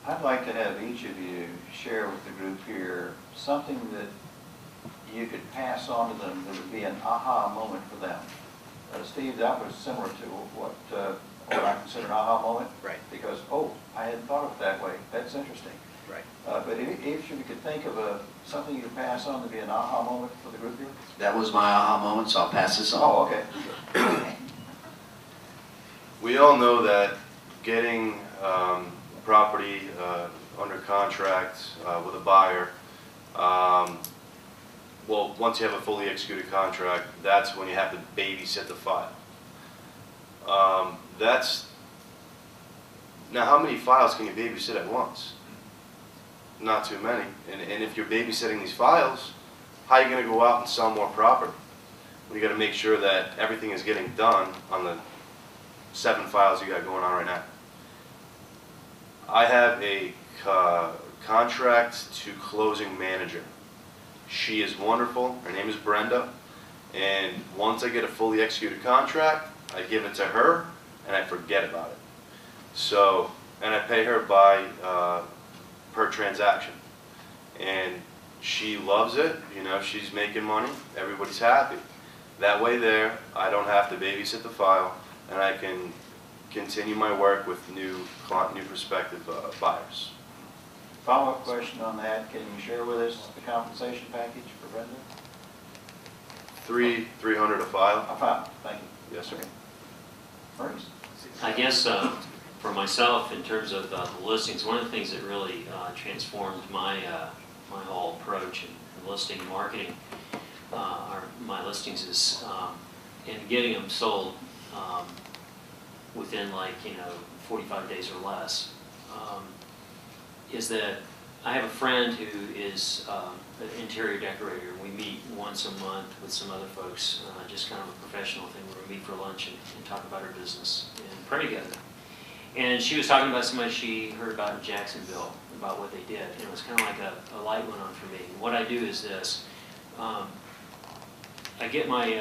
I'd like to have each of you share with the group here something that you could pass on to them that would be an aha moment for them. Steve, that was similar to what I consider an aha moment. Right. Because, oh, I hadn't thought of it that way. That's interesting. Right. But if you could think of something you could pass on to be an aha moment for the group here. That was my aha moment, so I'll pass this on. Oh, okay. We all know that getting property under contract with a buyer, well, once you have a fully executed contract, that's when you have to babysit the file. Now how many files can you babysit at once? Not too many. And if you're babysitting these files, how are you going to go out and sell more property? Well, you got to make sure that everything is getting done on the 7 files you got going on right now. I have a contract to closing manager. She is wonderful. Her name is Brenda. And once I get a fully executed contract, I give it to her and I forget about it. So, and I pay her by per transaction. And she loves it. You know, she's making money. Everybody's happy. That way there, I don't have to babysit the file, and I can continue my work with new prospective buyers. Follow-up question on that. Can you share with us the compensation package for Brenda? $300 a file. A file. Thank you. Yes, sir. Maurice? I guess for myself, in terms of the listings, one of the things that really transformed my my whole approach in listing and marketing my listings is in getting them sold within 45 days or less. Is that I have a friend who is an interior decorator. We meet once a month with some other folks, just kind of a professional thing where we meet for lunch and talk about our business and pray together. And she was talking about somebody she heard about in Jacksonville, about what they did. And it was kind of like a light went on for me. What I do is this. I get my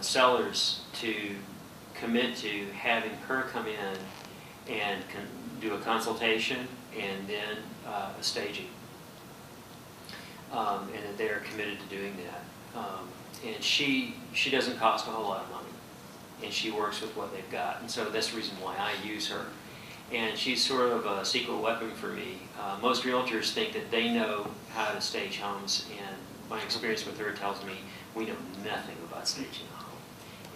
sellers to commit to having her come in and do a consultation and then a staging. And that they're committed to doing that. And she doesn't cost a whole lot of money. And she works with what they've got. And so that's the reason why I use her. And she's sort of a secret weapon for me. Most realtors think that they know how to stage homes, and my experience with her tells me we know nothing about staging a home.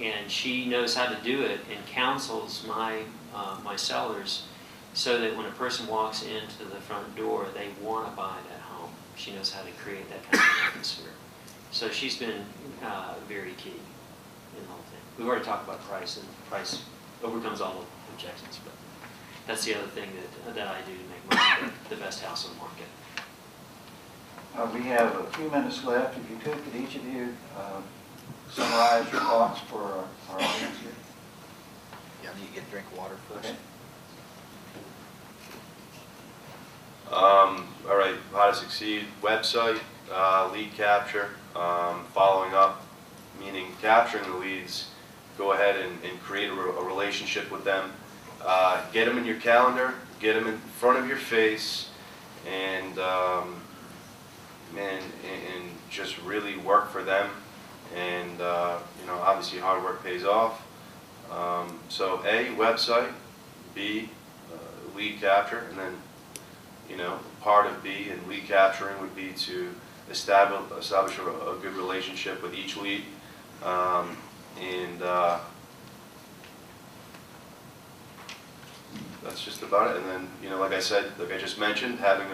And she knows how to do it and counsels my sellers so that when a person walks into the front door, they want to buy that home. She knows how to create that kind of atmosphere. So she's been very key in the whole thing. We've already talked about price, and price overcomes all the objections, but that's the other thing that I do to make money, the best house on the market. We have a few minutes left. If you could each of you summarize your thoughts for our audience here? Yeah, you get a drink of water first. Okay. All right, how to succeed. Website, lead capture, following up, meaning capturing the leads. Go ahead and create a relationship with them. Get them in your calendar, get them in front of your face, and just really work for them. And you know, obviously hard work pays off. So A, website, B, lead capture, and then, you know, part of B in lead capturing would be to establish a good relationship with each lead. That's just about it. And then, you know, like I said, like I just mentioned, having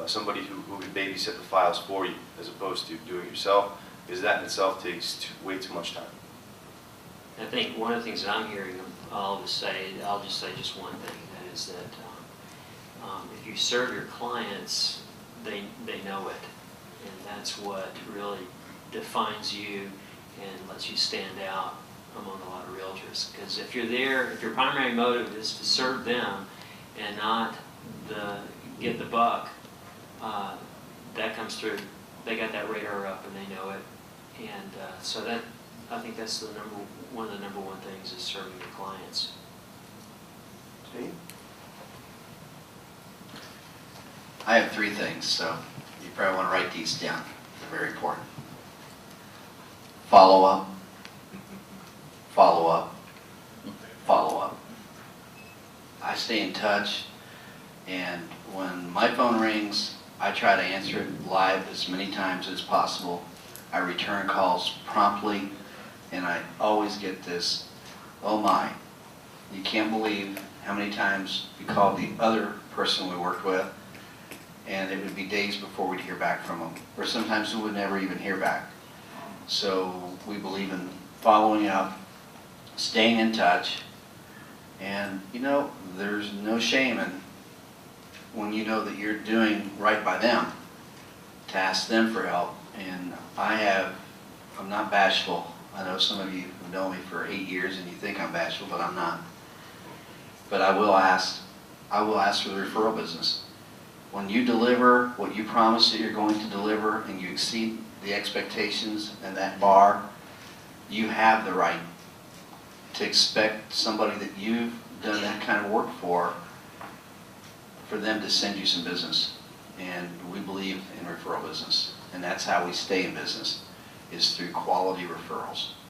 somebody who can babysit the files for you as opposed to doing it yourself, because that in itself takes way too much time. I think one of the things that I'm hearing, I'll just say just one thing, that is that if you serve your clients, they know it, and that's what really defines you and lets you stand out among a lot of realtors. Because if you're there, if your primary motive is to serve them and not get the buck, that comes through. They got that radar up and they know it, and so that, I think that's one of the number one things is serving your clients. Steve? I have 3 things, so you probably want to write these down. They're very important. Follow up, follow up, follow up. I stay in touch, and when my phone rings, I try to answer it live as many times as possible. I return calls promptly, and I always get this, "Oh my, you can't believe how many times we called the other person we worked with," and it would be days before we'd hear back from them, or sometimes we would never even hear back. So we believe in following up, staying in touch, and you know, there's no shame in when you know that you're doing right by them to ask them for help. And I'm not bashful. I know some of you have known me for 8 years and you think I'm bashful, but I'm not. But I will ask for the referral business. When you deliver what you promise that you're going to deliver and you exceed the expectations and that bar, you have the right to expect somebody that you've done that kind of work for them to send you some business. And we believe in referral business, and that's how we stay in business, is through quality referrals.